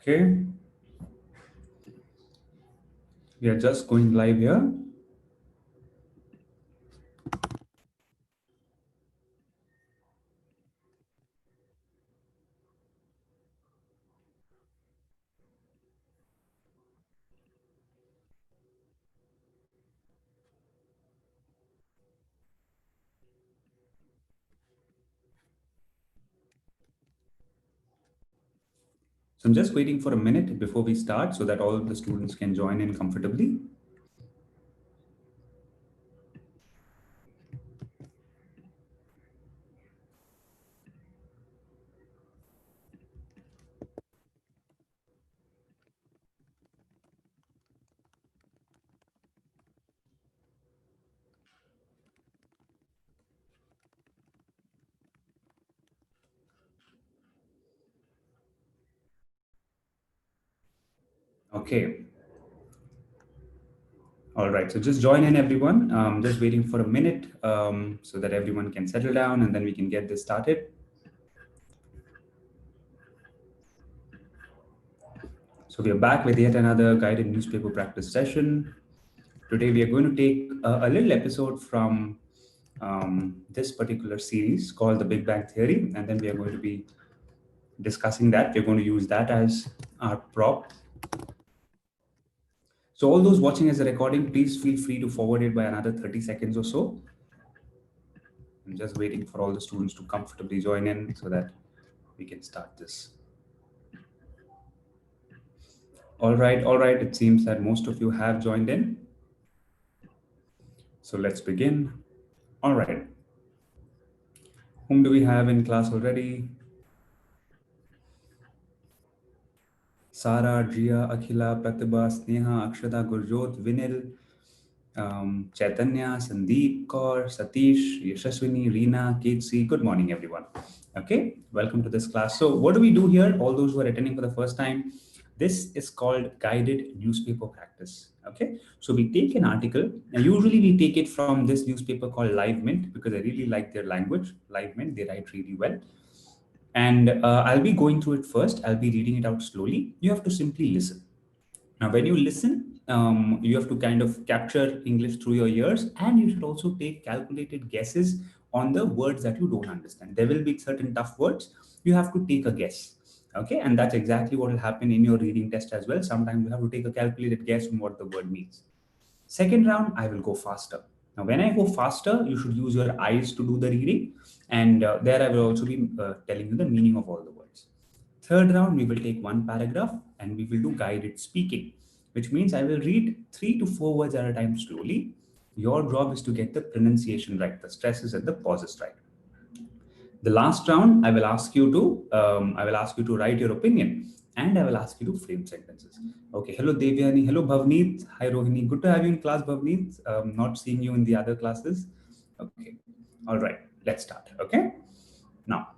Okay, we are just going live here. So I'm just waiting for a minute before we start so that all of the students can join in comfortably. Okay. All right. So just join in, everyone. Just waiting for a minute so that everyone can settle down and then we can get this started. So we are back with yet another guided newspaper practice session. Today we are going to take a little episode from this particular series called The Big Bang Theory, and then we are going to be discussing that. We're going to use that as our prop. So all those watching as a recording, please feel free to forward it by another 30 seconds or so. I'm just waiting for all the students to comfortably join in so that we can start this. All right, all right. It seems that most of you have joined in. So let's begin. All right. Whom do we have in class already? Sara, Jia, Akhila, Pratibha, Sneha, Akshada, Gurjot, Vinil, Chaitanya, Sandeep, Kaur, Satish, Yashaswini, Reena, Ketsi. Good morning, everyone. Okay, welcome to this class. So, what do we do here? All those who are attending for the first time, this is called guided newspaper practice. Okay, so we take an article, and usually we take it from this newspaper called Livemint because I really like their language. Livemint, they write really well. And I'll be going through it first. I'll be reading it out slowly. You have to simply listen. Now, when you listen, you have to kind of capture English through your ears, and you should also take calculated guesses on the words that you don't understand. There will be certain tough words. You have to take a guess. Okay, and that's exactly what will happen in your reading test as well. Sometimes you have to take a calculated guess on what the word means. Second round, I will go faster. Now, when I go faster, you should use your eyes to do the reading, and there I will also be telling you the meaning of all the words. Third round, we will take one paragraph and we will do guided speaking, which means I will read 3 to 4 words at a time slowly. Your job is to get the pronunciation right, the stresses and the pauses right. The last round, I will ask you to write your opinion, and I will ask you to frame sentences. Okay. Hello, Devyani. Hello, Bhavneet. Hi, Rohini. Good to have you in class, Bhavneet. Not seeing you in the other classes. Okay. All right. Let's start. Okay. Now,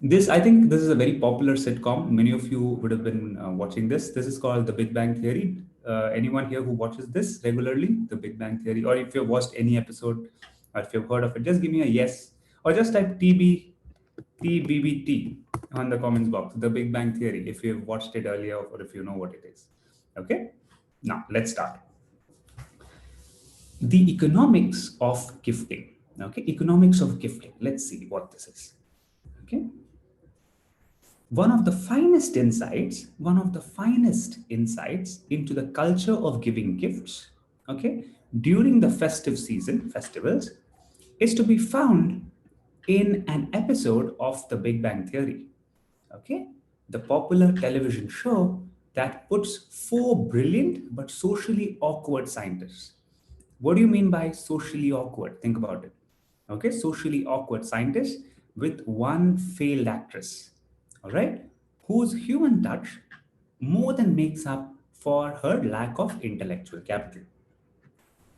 I think this is a very popular sitcom. Many of you would have been watching this. This is called The Big Bang Theory. Anyone here who watches this regularly, The Big Bang Theory, or if you've watched any episode, or if you've heard of it, just give me a yes, or just type TBBT on the comments box. The Big Bang Theory, if you've watched it earlier, or if you know what it is. Okay. Now let's start. The economics of gifting. Okay, economics of gifting. Let's see what this is. Okay. One of the finest insights into the culture of giving gifts, okay, during the festive season, festivals, is to be found in an episode of The Big Bang Theory, okay, the popular television show that puts four brilliant but socially awkward scientists. What do you mean by socially awkward? Think about it. Okay, socially awkward scientist with one failed actress, all right, whose human touch more than makes up for her lack of intellectual capital.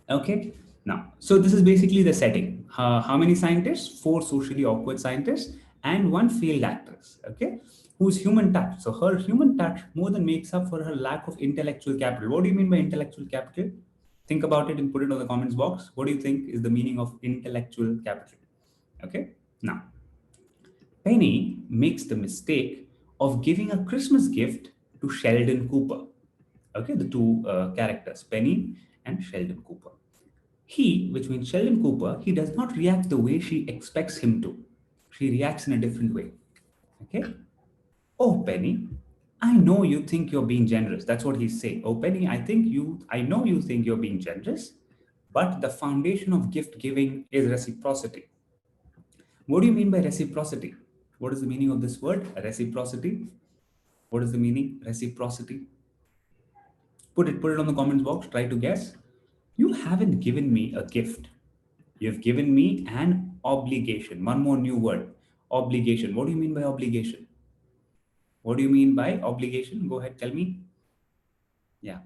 Okay, now, so this is basically the setting. How many scientists? Four socially awkward scientists and one failed actress, okay, whose human touch. So her human touch more than makes up for her lack of intellectual capital. What do you mean by intellectual capital? Think about it and put it on the comments box. What do you think is the meaning of intellectual capital? Okay, now Penny makes the mistake of giving a Christmas gift to Sheldon Cooper. Okay, the two characters, Penny and Sheldon Cooper. He, which means Sheldon Cooper, he does not react the way she expects him to. She reacts in a different way. Okay? Oh, Penny, I know you think you're being generous. That's what he's saying. Oh, Penny, I know you think you're being generous, but the foundation of gift giving is reciprocity. What do you mean by reciprocity? What is the meaning of this word? Reciprocity. What is the meaning? Reciprocity. Put it on the comments box. Try to guess. You haven't given me a gift. You've given me an obligation. One more new word. Obligation. What do you mean by obligation? What do you mean by obligation? Go ahead, tell me. Yeah.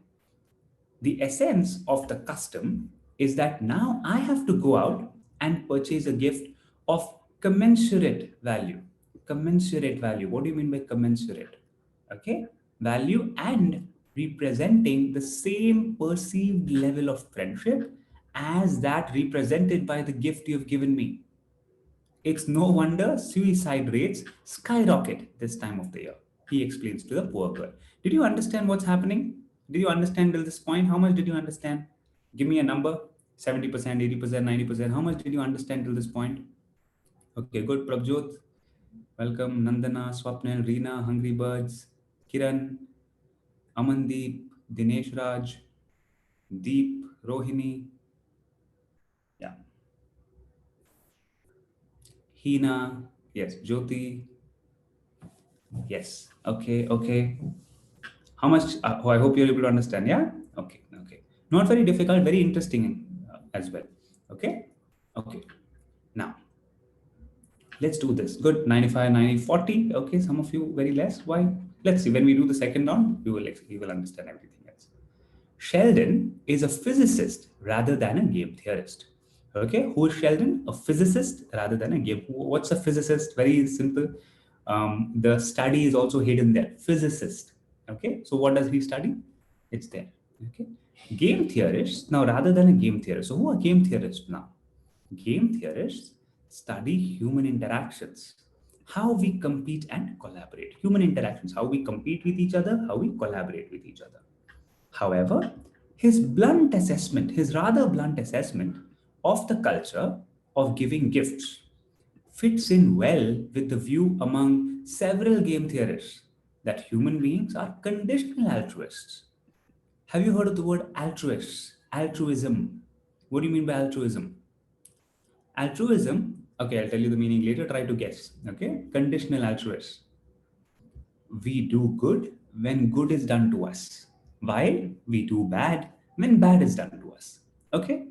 The essence of the custom is that now I have to go out and purchase a gift of commensurate value. Commensurate value. What do you mean by commensurate? Okay. Value and representing the same perceived level of friendship as that represented by the gift you've given me. It's no wonder suicide rates skyrocket this time of the year, he explains to the poor girl. Did you understand what's happening? Did you understand till this point? How much did you understand? Give me a number. 70%, 80%, 90%. How much did you understand till this point? Okay, good. Prabjot, welcome. Nandana, Swapnil, Reena, Hungry Birds, Kiran, Amandeep, Dinesh Raj, Deep, Rohini, yeah, Hina, yes, Jyoti, yes. Okay, okay. How much? Oh, I hope you're able to understand. Yeah. Okay. Okay. Not very difficult. Very interesting as well. Okay. Okay. Now let's do this. Good. 95, 90, 40. Okay. Some of you very less. Why? Let's see. When we do the second round, you will understand everything else. Sheldon is a physicist rather than a game theorist. Okay, who is Sheldon? A physicist rather than a game. What's a physicist? Very simple. The study is also hidden there. Physicist. Okay, so what does he study? It's there. Okay, game theorists. Now, rather than a game theorist, so who are game theorists now? Game theorists study human interactions, how we compete and collaborate. Human interactions, how we compete with each other, how we collaborate with each other. However, his rather blunt assessment of the culture of giving gifts fits in well with the view among several game theorists that human beings are conditional altruists. Have you heard of the word altruists? Altruism. What do you mean by altruism? Altruism, okay, I'll tell you the meaning later, try to guess. Okay, conditional altruists. We do good when good is done to us, while we do bad when bad is done to us. Okay?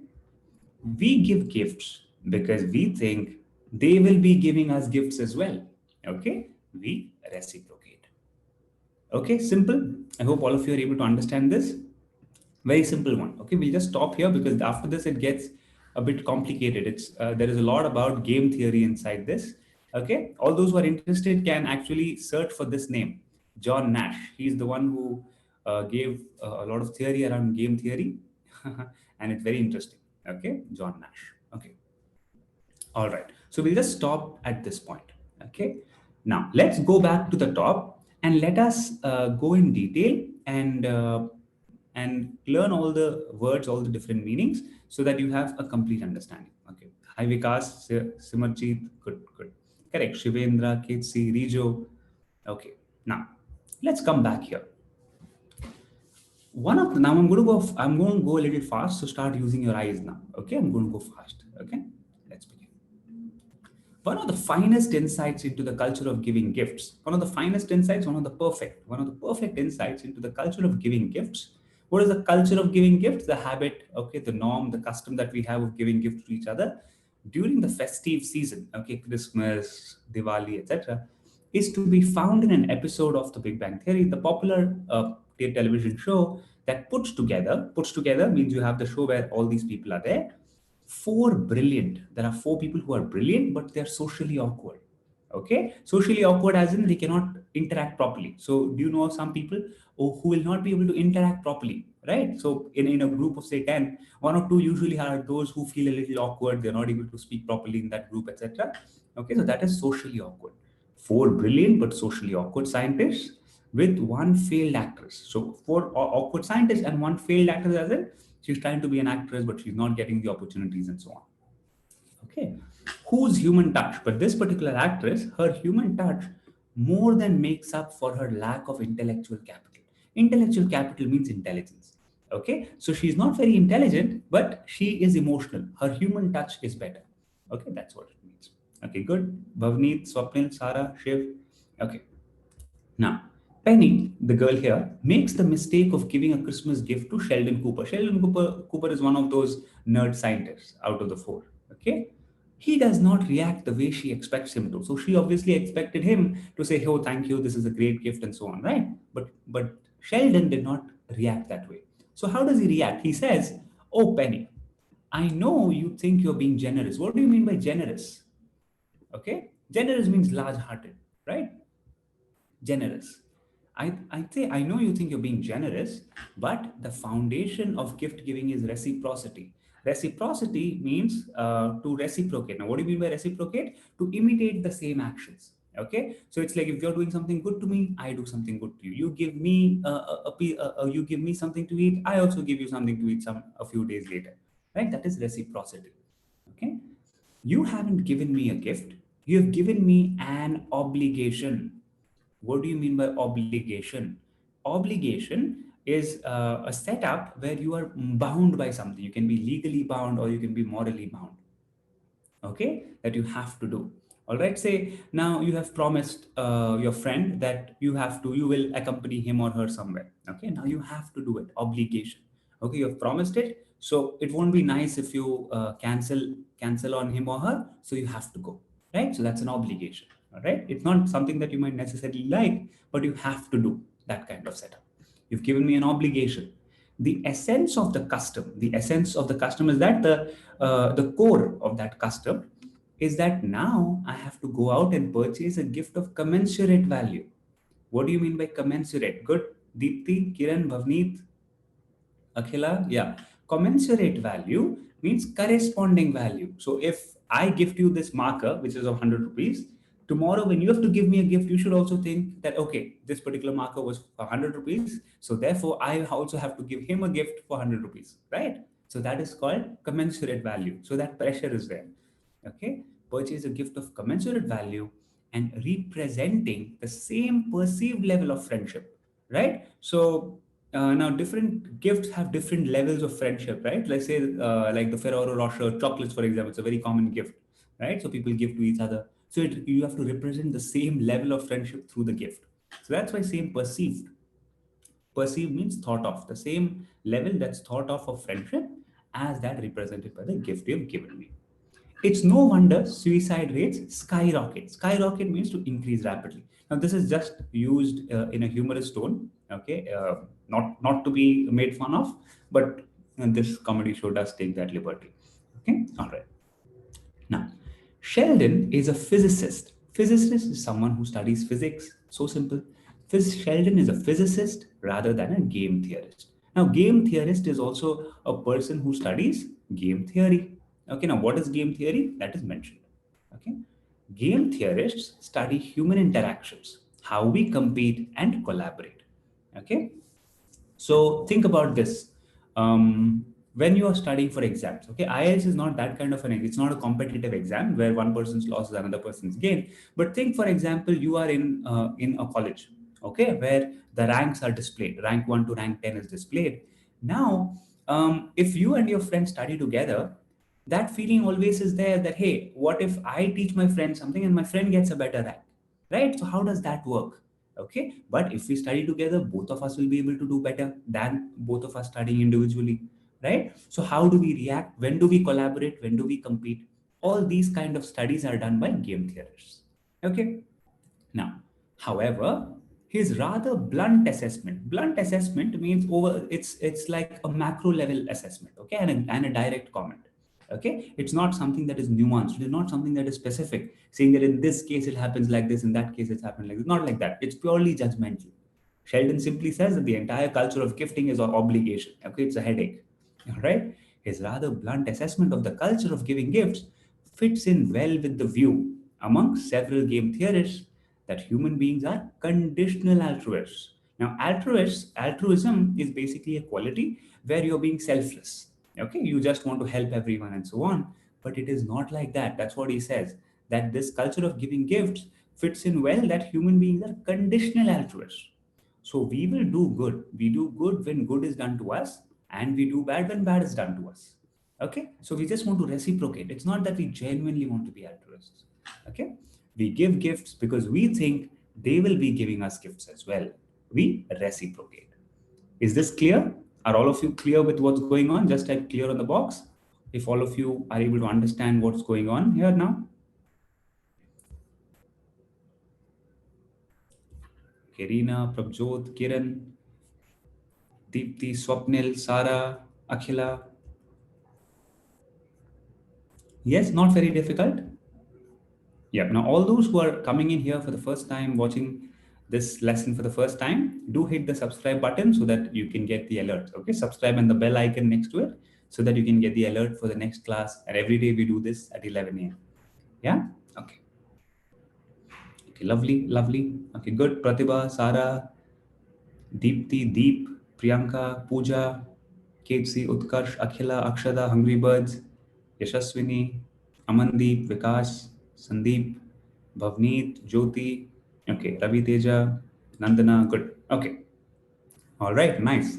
We give gifts because we think they will be giving us gifts as well. Okay? We reciprocate. Okay, simple. I hope all of you are able to understand this. Very simple one. Okay, we'll just stop here because after this it gets a bit complicated. It's there is a lot about game theory inside this. Okay, all those who are interested can actually search for this name, John Nash. He's the one who gave a lot of theory around game theory, and it's very interesting. Okay, John Nash. Okay, all right. So we'll just stop at this point. Okay. Now let's go back to the top and let us go in detail and learn all the words, all the different meanings, so that you have a complete understanding. Okay. Hi Vikas, Simarjeet, good, good. Correct. Shivendra, Ketsi, Rijo. Okay. Now let's come back here. One of the, now I'm going to go a little fast, so start using your eyes now. Okay, I'm going to go fast. Okay, let's begin. One of the finest insights into the culture of giving gifts, one of the finest insights, one of the perfect insights into the culture of giving gifts. What is the culture of giving gifts? The habit, okay, the norm, the custom that we have of giving gifts to each other during the festive season, okay, Christmas, Diwali, etc., is to be found in an episode of The Big Bang Theory, the popular television show that puts together means you have the show where all these people are there. There are four people who are brilliant, but they're socially awkward. Okay, socially awkward as in they cannot interact properly. So do you know of some people who will not be able to interact properly, right? So in a group of say 10, one or two usually are those who feel a little awkward, they're not able to speak properly in that group, etc. Okay, so that is socially awkward. four brilliant but socially awkward scientists with one failed actress. So four awkward scientists and one failed actress, as in she's trying to be an actress but she's not getting the opportunities and so on. Okay, whose human touch? But this particular actress, her human touch more than makes up for her lack of intellectual capital. Intellectual capital means intelligence. Okay, so she's not very intelligent, but she is emotional. Her human touch is better. Okay, that's what it means. Okay, good. Bhavneet, Swapnil, Sarah, Shiv. Okay, now, Penny, the girl here, makes the mistake of giving a Christmas gift to Sheldon Cooper. Cooper is one of those nerd scientists out of the four. Okay? He does not react the way she expects him to. So she obviously expected him to say, "Oh, thank you, this is a great gift," and so on, right? But Sheldon did not react that way. So how does he react? He says, "Oh, Penny, I know you think you're being generous. What do you mean by generous? Okay? Generous means large-hearted, right? Generous. I'd say I know you think you're being generous, but the foundation of gift giving is reciprocity. Reciprocity means to reciprocate. Now, what do you mean by reciprocate? To imitate the same actions. Okay, so it's like if you're doing something good to me, I do something good to you. You give me you give me something to eat, I also give you something to eat a few days later. Right? That is reciprocity. Okay, you haven't given me a gift. You have given me an obligation. What do you mean by obligation? Obligation is a setup where you are bound by something. You can be legally bound or you can be morally bound. Okay, that you have to do. All right, say now you have promised your friend that you will accompany him or her somewhere. Okay, now you have to do it. Obligation. Okay, you have promised it, so it won't be nice if you cancel on him or her, so you have to go, right? So that's an obligation. All right, it's not something that you might necessarily like, but you have to do that kind of setup. You've given me an obligation. The essence of the custom is that the core of that custom is that now I have to go out and purchase a gift of commensurate value. What do you mean by commensurate? Good. Deepti, Kiran, Bhavneet, Akhila, yeah. Commensurate value means corresponding value. So if I gift you this marker, which is of 100 rupees, tomorrow when you have to give me a gift, you should also think that, okay, this particular marker was for 100 rupees. So therefore, I also have to give him a gift for 100 rupees, right? So that is called commensurate value. So that pressure is there. Okay. Purchase a gift of commensurate value and representing the same perceived level of friendship, right? So now different gifts have different levels of friendship, right? Let's say like the Ferrero Rocher chocolates, for example, it's a very common gift, right? So people give to each other. So you have to represent the same level of friendship through the gift. So that's why same perceived. Perceived means thought of, the same level that's thought of friendship as that represented by the gift you've given me. It's no wonder suicide rates skyrocket. Skyrocket means to increase rapidly. Now, this is just used in a humorous tone, okay? Not to be made fun of, but this comedy show does take that liberty. Okay, all right. Now, Sheldon is a physicist. Physicist is someone who studies physics. So simple. Sheldon is a physicist rather than a game theorist. Now, game theorist is also a person who studies game theory. Okay, now what is game theory? That is mentioned. Okay, game theorists study human interactions, how we compete and collaborate. Okay, so think about this. When you are studying for exams, okay, IELTS is not that kind of it's not a competitive exam where one person's loss is another person's gain. But think, for example, you are in a college, okay, where the ranks are displayed. Rank 1 to rank 10 is displayed. Now, if you and your friend study together, that feeling always is there that, hey, what if I teach my friend something and my friend gets a better rank, right? So how does that work? Okay, but if we study together, both of us will be able to do better than both of us studying individually, right? So how do we react? When do we collaborate? When do we compete? All these kind of studies are done by game theorists. Okay, now, however, his rather blunt assessment. Blunt assessment means it's like a macro level assessment, okay, and a direct comment. Okay, it's not something that is nuanced. It is not something that is specific, saying that in this case it happens like this, in that case it's happened like this. Not like that. It's purely judgmental. Sheldon simply says that the entire culture of gifting is an obligation. Okay, it's a headache. All right. His rather blunt assessment of the culture of giving gifts fits in well with the view among several game theorists that human beings are conditional altruists. Now, altruism is basically a quality where you're being selfless. Okay, you just want to help everyone and so on. But it is not like that. That's what he says. That this culture of giving gifts fits in well that human beings are conditional altruists. So we will do good. We do good when good is done to us, and we do bad when bad is done to us. Okay, so we just want to reciprocate. It's not that we genuinely want to be altruists. Okay, we give gifts because we think they will be giving us gifts as well. We reciprocate. Is this clear? Are all of you clear with what's going on? Just type clear on the box if all of you are able to understand what's going on here now. Kirina, Prabjot, Kiran, Deepti, Swapnil, Sara, Akhila. Yes, not very difficult. Yeah. Now, all those who are coming in here for the first time, watching this lesson for the first time, do hit the subscribe button so that you can get the alerts. Okay, subscribe and the bell icon next to it so that you can get the alert for the next class. And every day we do this at 11 a.m. Yeah. Okay. Okay. Lovely. Lovely. Okay. Good. Pratibha, Sara, Deepti, Deep, Priyanka, Pooja, Ketsi, Utkarsh, Akhila, Akshada, Hungry Birds, Yashaswini, Amandeep, Vikas, Sandeep, Bhavneet, Jyoti, okay, Ravi Teja, Nandana, good. Okay, all right, nice.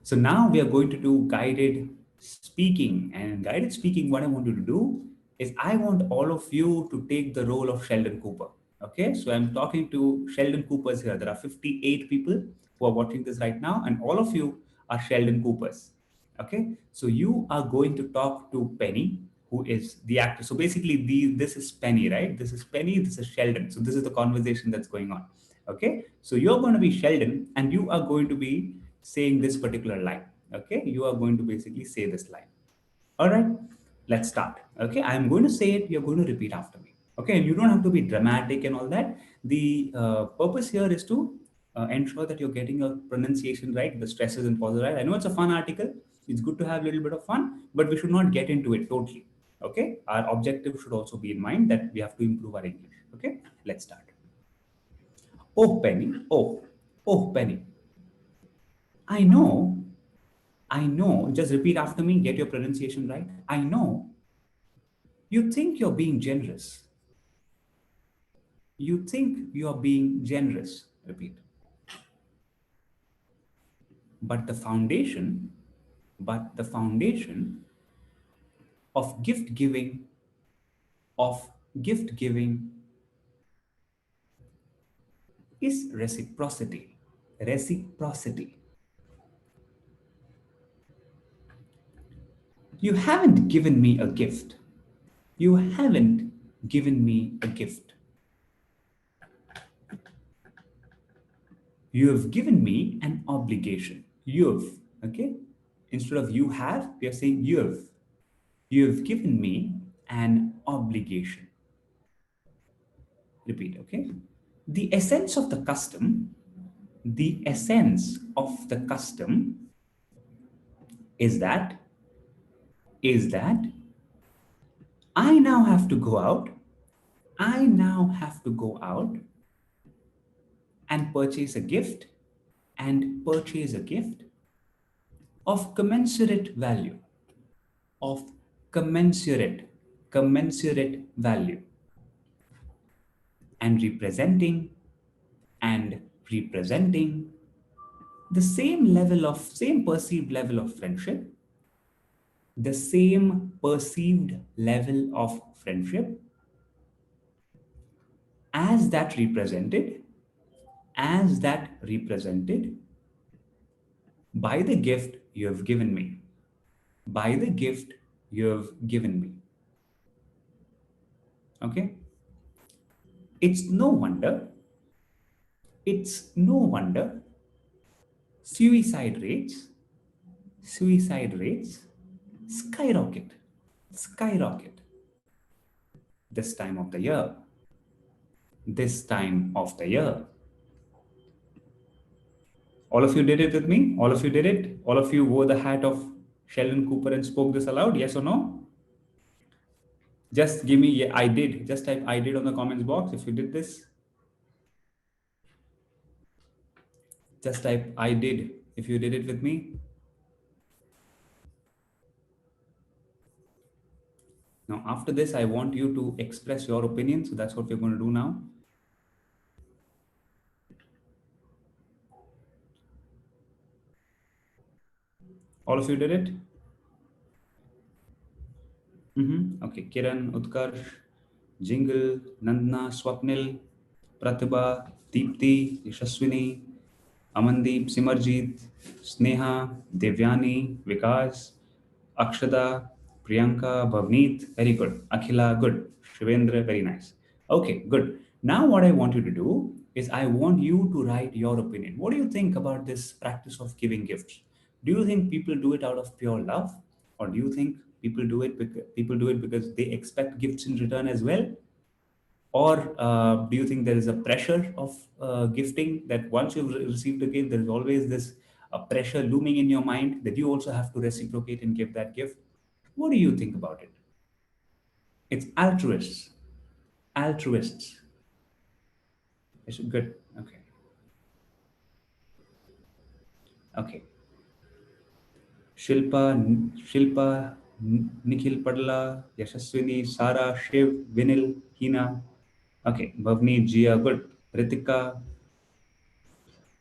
So now we are going to do guided speaking. And guided speaking, what I want you to do is I want all of you to take the role of Sheldon Cooper. Okay, so I'm talking to Sheldon Coopers here. There are 58 people who are watching this right now, and all of you are Sheldon Coopers. Okay, so you are going to talk to Penny, who is the actor. So basically, this is Penny, right? This is Penny, this is Sheldon. So this is the conversation that's going on. Okay, so you're going to be Sheldon, and you are going to be saying this particular line. Okay, you are going to basically say this line. All right, let's start. Okay, I'm going to say it, you're going to repeat after me. Okay, and you don't have to be dramatic and all that. The purpose here is to ensure that you're getting your pronunciation right, the stresses and pauses right. I know it's a fun article, it's good to have a little bit of fun, but we should not get into it totally. Okay, our objective should also be in mind that we have to improve our English. Okay, let's start. Oh, Penny, oh, Penny. I know, I know, just repeat after me, get your pronunciation right. I know you think you're being generous. You think you're being generous. Repeat. But the foundation, but the foundation of gift giving, of gift giving is reciprocity. Reciprocity. You haven't given me a gift. You haven't given me a gift. You have given me an obligation. You've, okay? Instead of you have, we are saying you've. You've given me an obligation. Repeat, okay? The essence of the custom, the essence of the custom is that I now have to go out. I now have to go out and purchase a gift of commensurate value, of commensurate value, and and representing the same perceived level of friendship, the same perceived level of friendship as that represented, as that represented by the gift you have given me, by the gift you have given me. Okay? It's no wonder, it's no wonder suicide rates, suicide rates skyrocket, skyrocket this time of the year, this time of the year. All of you did it with me? All of you did it? All of you wore the hat of Sheldon Cooper and spoke this aloud? Yes or no? Just give me, yeah, I did. Just type I did on the comments box if you did this. Just type I did if you did it with me. Now, after this, I want you to express your opinion. So that's what we're going to do now. All of you did it? Okay. Kiran, Utkarsh, Jingle, Nandna, Swapnil, Pratibha, Deepti, Yashaswini, Amandeep, Simarjeet, Sneha, Devyani, Vikas, Akshada, Priyanka, Bhavneet, very good. Akhila, good. Shivendra, very nice. Okay, good. Now, what I want you to do is I want you to write your opinion. What do you think about this practice of giving gifts? Do you think people do it out of pure love, or do you think people do it because they expect gifts in return as well? Or do you think there is a pressure of gifting that once you've received a gift, there is always this pressure looming in your mind that you also have to reciprocate and give that gift? What do you think about it? It's altruists. Altruists. It's good. Okay. Okay. Shilpa, Nikhil Padla, Yashaswini, Sara, Shiv, Vinil, Hina. Okay. Bhavni, Jia, good. Ritika,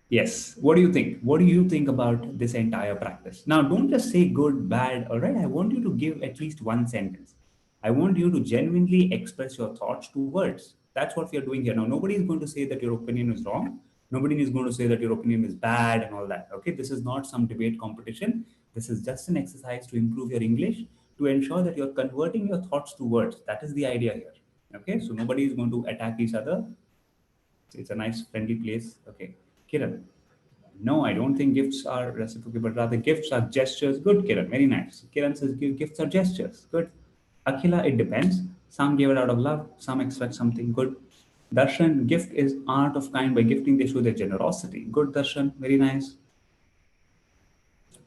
yes. What do you think? What do you think about this entire practice? Now, don't just say good, bad, all right? I want you to give at least one sentence. I want you to genuinely express your thoughts to words. That's what we are doing here. Now, nobody is going to say that your opinion is wrong. Nobody is going to say that your opinion is bad and all that. Okay. This is not some debate competition. This is just an exercise to improve your English, to ensure that you're converting your thoughts to words. That is the idea here. Okay. So, nobody is going to attack each other. It's a nice, friendly place. Okay. Kiran. No, I don't think gifts are reciprocal, but rather gifts are gestures. Good, Kiran. Very nice. Kiran says gifts are gestures. Good. Akhila, it depends. Some give it out of love, some expect something good. Darshan, gift is art of kind. By gifting, they show their generosity. Good, Darshan. Very nice.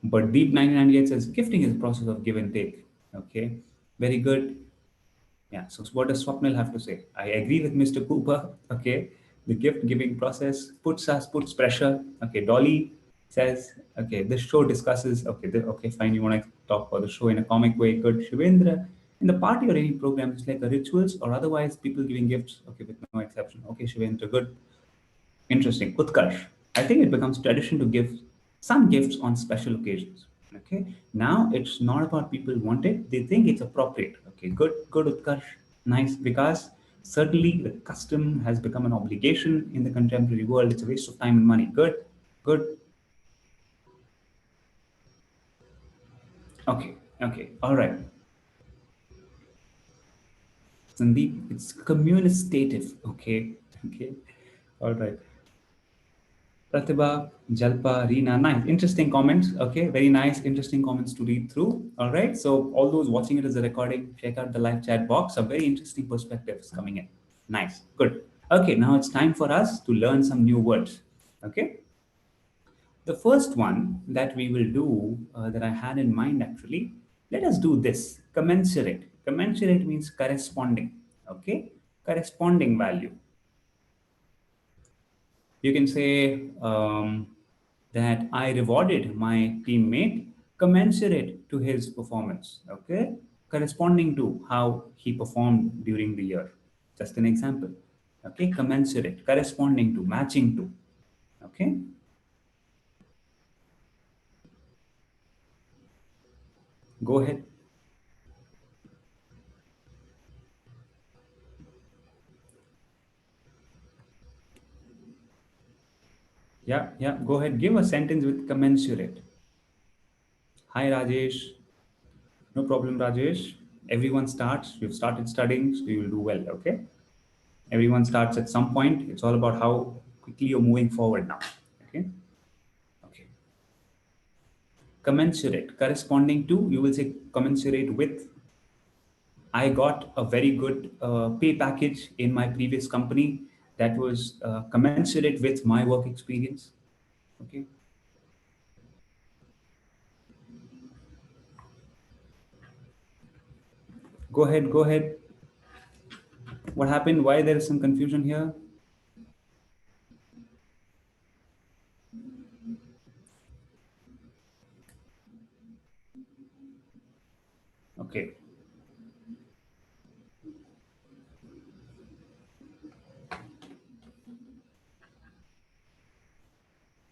But Deep 1998 says gifting is a process of give and take. Okay. Very good. Yeah. So what does Swapnil have to say? I agree with Mr. Cooper. Okay. The gift giving process puts pressure. Okay. Dolly says, okay, this show discusses, okay, okay, fine. You want to talk about the show in a comic way. Good. Shivendra, in the party or any program, it's like a rituals or otherwise people giving gifts. Okay. With no exception. Okay. Shivendra, good. Interesting. Utkarsh. I think it becomes tradition to give some gifts on special occasions. Okay. Now it's not about people want it, they think it's appropriate. Okay. Good. Good, Utkarsh. Nice. Because certainly the custom has become an obligation in the contemporary world. It's a waste of time and money. Good. Good. Okay. Okay. All right. Sandeep, it's communicative. Okay. Okay. All right. Pratibha, Jalpa, Reena, nice. Interesting comments. Okay, very nice, interesting comments to read through. All right. So, all those watching it as a recording, check out the live chat box. Some very interesting perspectives coming in. Nice. Good. Okay, now it's time for us to learn some new words. Okay. The first one that we will do, that I had in mind actually, let us do this commensurate. Commensurate means corresponding. Okay. Corresponding value. You can say that I rewarded my teammate commensurate to his performance, okay, corresponding to how he performed during the year. Just an example, okay, commensurate, corresponding to, matching to, okay. Go ahead. Yeah, yeah, go ahead. Give a sentence with commensurate. Hi, Rajesh. No problem, Rajesh. Everyone starts. You've started studying, so you will do well, okay? Everyone starts at some point. It's all about how quickly you're moving forward now. Okay. Okay. Commensurate, corresponding to, you will say commensurate with. I got a very good pay package in my previous company that was commensurate with my work experience. Okay. Go ahead. Go ahead. What happened? Why there is some confusion here? Okay,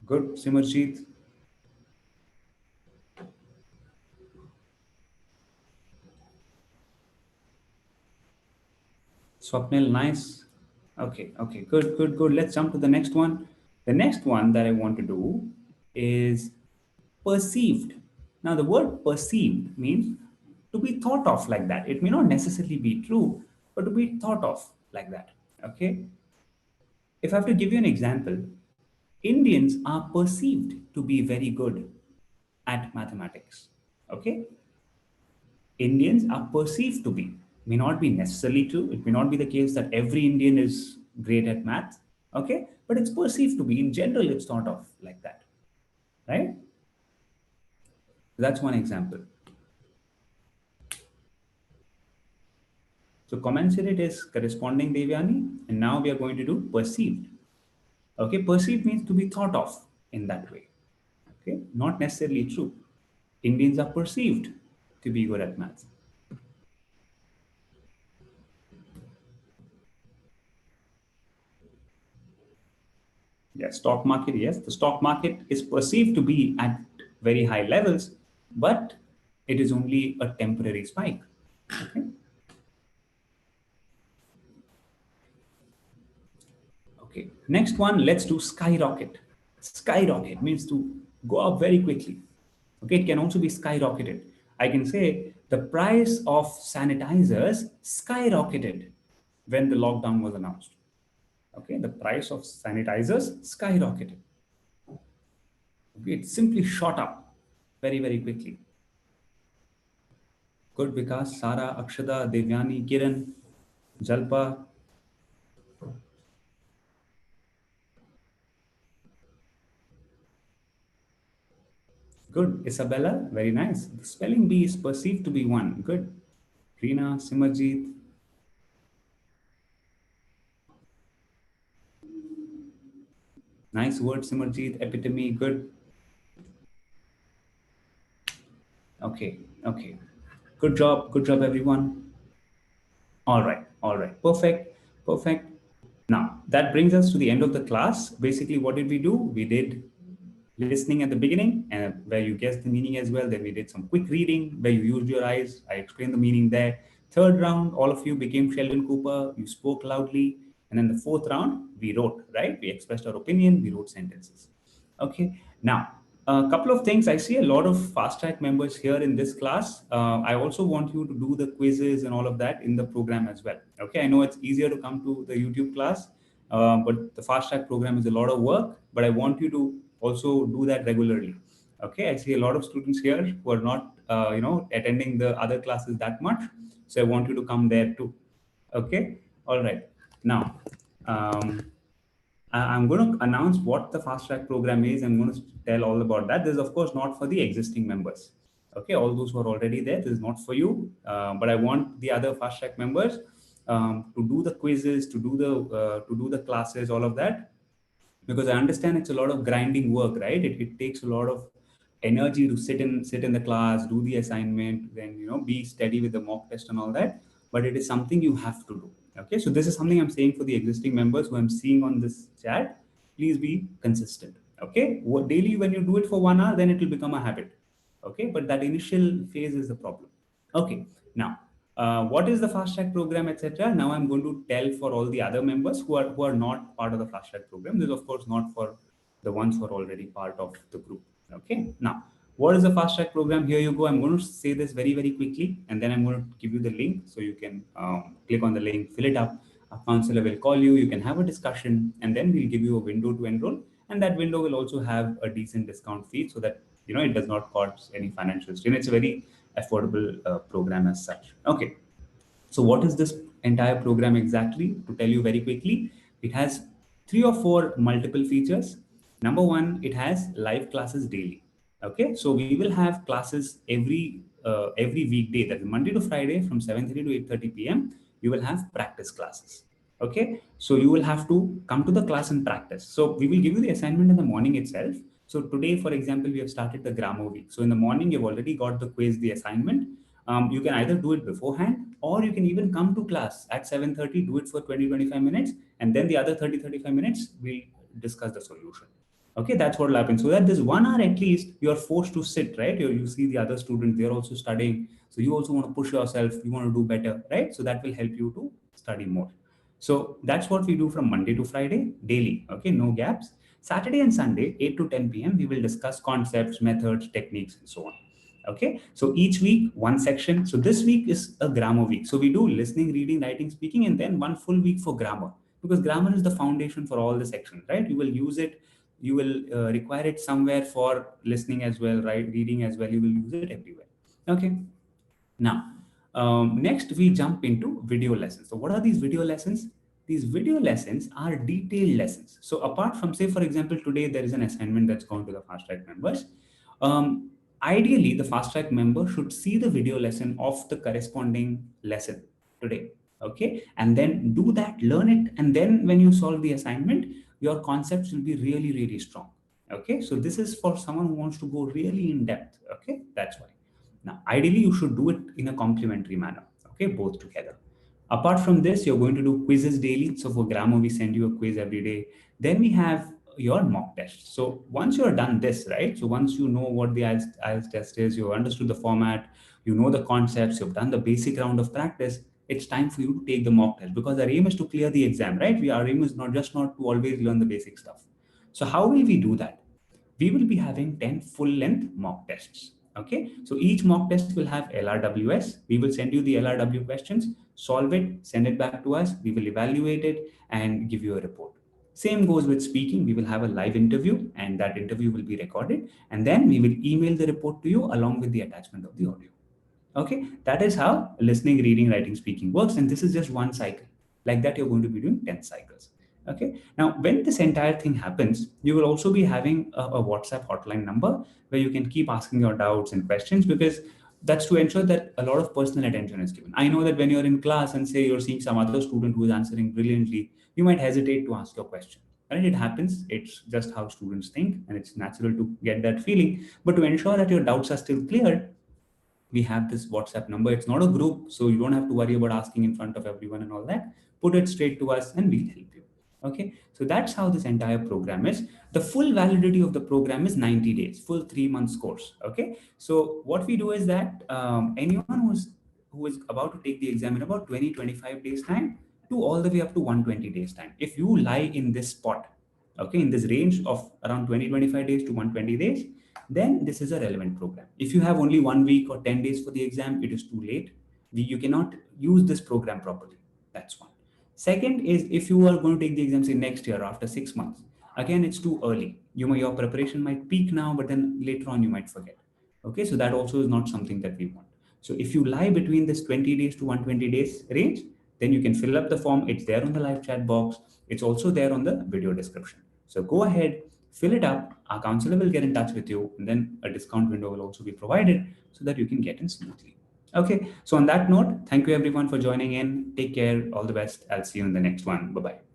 good. Simarjeet, Swapnil, nice. Okay, okay, good, good, good. Let's jump to the next one. The next one that I want to do is perceived. Now, the word perceived means to be thought of like that. It may not necessarily be true, but to be thought of like that. Okay. If I have to give you an example, Indians are perceived to be very good at mathematics. Okay. Indians are perceived to be. May not be necessarily true. It may not be the case that every Indian is great at math. Okay. But it's perceived to be. In general, it's thought of like that. Right? That's one example. So commensurate is corresponding Devyani, and now we are going to do perceived. Okay, perceived means to be thought of in that way. Okay, not necessarily true. Indians are perceived to be good at maths. Yes, stock market, yes, the stock market is perceived to be at very high levels, but it is only a temporary spike. Okay. Okay. Next one, let's do skyrocket. Skyrocket means to go up very quickly. Okay, it can also be skyrocketed. I can say the price of sanitizers skyrocketed when the lockdown was announced. Okay, the price of sanitizers skyrocketed. Okay, it simply shot up very, very quickly. Good, Vikas, Sara, Akshada, Devyani, Kiran, Jalpa. Good, Isabella, very nice. The spelling bee is perceived to be one. Good. Reena, Simarjeet, nice word, Simarjeet. Epitome, good. Okay, okay. Good job, everyone. All right. Perfect, perfect. Now, that brings us to the end of the class. Basically, what did we do? We did listening at the beginning, and where you guessed the meaning as well. Then we did some quick reading where you used your eyes. I explained the meaning there. Third round, all of you became Sheldon Cooper. You spoke loudly. And then the fourth round, we wrote, right? We expressed our opinion. We wrote sentences. Okay. Now, a couple of things. I see a lot of fast track members here in this class. I also want you to do the quizzes and all of that in the program as well. Okay. I know it's easier to come to the YouTube class, but the fast track program is a lot of work. But I want you to also do that regularly. Okay. I see a lot of students here who are not, attending the other classes that much. So I want you to come there too. Okay. All right. Now, um, I'm going to announce what the fast track program is. I'm going to tell all about that. This is, of course, not for the existing members. Okay, all those who are already there, this is not for you. But I want the other fast track members to do the quizzes, to do the classes, all of that, because I understand it's a lot of grinding work, right? It takes a lot of energy to sit in the class, do the assignment, then be steady with the mock test and all that. But it is something you have to do. Okay, so this is something I'm saying for the existing members who I'm seeing on this chat. Please be consistent. Okay, daily when you do it for 1 hour, then it will become a habit. Okay, but that initial phase is the problem. Okay, now what is the fast track program, etc. Now I'm going to tell for all the other members who are not part of the fast track program. This is of course not for the ones who are already part of the group. Okay, now what is the fast track program? Here you go. I'm going to say this very, very quickly, and then I'm going to give you the link so you can click on the link, fill it up. A counselor will call you. You can have a discussion, and then we'll give you a window to enroll. And that window will also have a decent discount fee so that it does not cause any financial strain. It's a very affordable program as such. Okay, so what is this entire program exactly? To tell you very quickly, it has three or four multiple features. Number one, it has live classes daily. Okay, so we will have classes every weekday, that is Monday to Friday from 7:30 to 8:30 p.m. You will have practice classes. Okay, so you will have to come to the class and practice. So we will give you the assignment in the morning itself. So today, for example, we have started the grammar week. So in the morning, you've already got the quiz, the assignment. You can either do it beforehand, or you can even come to class at 7:30, do it for 20-25 minutes, and then the other 30-35 minutes we'll discuss the solution. Okay, that's what will happen. So that this 1 hour at least, you're forced to sit, right? You see the other students, they're also studying. So you also want to push yourself, you want to do better, right? So that will help you to study more. So that's what we do from Monday to Friday, daily, okay, no gaps. Saturday and Sunday, 8 to 10 p.m., we will discuss concepts, methods, techniques, and so on. Okay, so each week, one section. So this week is a grammar week. So we do listening, reading, writing, speaking, and then one full week for grammar, because grammar is the foundation for all the sections, right? You will use it, you will require it somewhere for listening as well, right? Reading as well, you will use it everywhere. Okay, now, next we jump into video lessons. So what are these video lessons? These video lessons are detailed lessons. So apart from, say, for example, today there is an assignment that's gone to the fast track members. Um, Ideally, the fast track member should see the video lesson of the corresponding lesson today. Okay, and then do that, learn it, and then when you solve the assignment, your concepts will be really, really strong. Okay, so this is for someone who wants to go really in depth. Okay, that's why. Now, ideally, you should do it in a complementary manner, okay, both together. Apart from this, you're going to do quizzes daily. So for grammar, we send you a quiz every day. Then we have your mock test. So once you're done this, right? So once you know what the IELTS test is, you've understood the format, you know the concepts, you've done the basic round of practice, it's time for you to take the mock test, because our aim is to clear the exam, right? Our aim is not to always learn the basic stuff. So how will we do that? We will be having 10 full length mock tests. Okay, so each mock test will have LRWS. We will send you the LRW questions, solve it, send it back to us. We will evaluate it and give you a report. Same goes with speaking. We will have a live interview, and that interview will be recorded. And then we will email the report to you along with the attachment of the audio. Okay, that is how listening, reading, writing, speaking works. And this is just one cycle. Like that, you're going to be doing 10 cycles. Okay, now when this entire thing happens, you will also be having a WhatsApp hotline number where you can keep asking your doubts and questions, because that's to ensure that a lot of personal attention is given. I know that when you're in class and say you're seeing some other student who is answering brilliantly, you might hesitate to ask your question. And it happens, it's just how students think, and it's natural to get that feeling. But to ensure that your doubts are still clear, we have this WhatsApp number. It's not a group, so you don't have to worry about asking in front of everyone and all that. Put it straight to us and we'll help you. Okay, so that's how this entire program is. The full validity of the program is 90 days, full 3 months course. Okay, so what we do is that anyone who is about to take the exam in about 20-25 days time to all the way up to 120 days time, if you lie in this spot, okay, in this range of around 20-25 days to 120 days, then this is a relevant program. If you have only 1 week or 10 days for the exam, it is too late. You cannot use this program properly. That's one. Second is, if you are going to take the exam, say, next year after 6 months, again, it's too early. Your preparation might peak now, but then later on you might forget. Okay, so that also is not something that we want. So if you lie between this 20 days to 120 days range, then you can fill up the form. It's there on the live chat box. It's also there on the video description. So go ahead, fill it up. Our counselor will get in touch with you, and then a discount window will also be provided so that you can get in smoothly. Okay, so on that note, thank you everyone for joining in. Take care, all the best. I'll see you in the next one. Bye bye.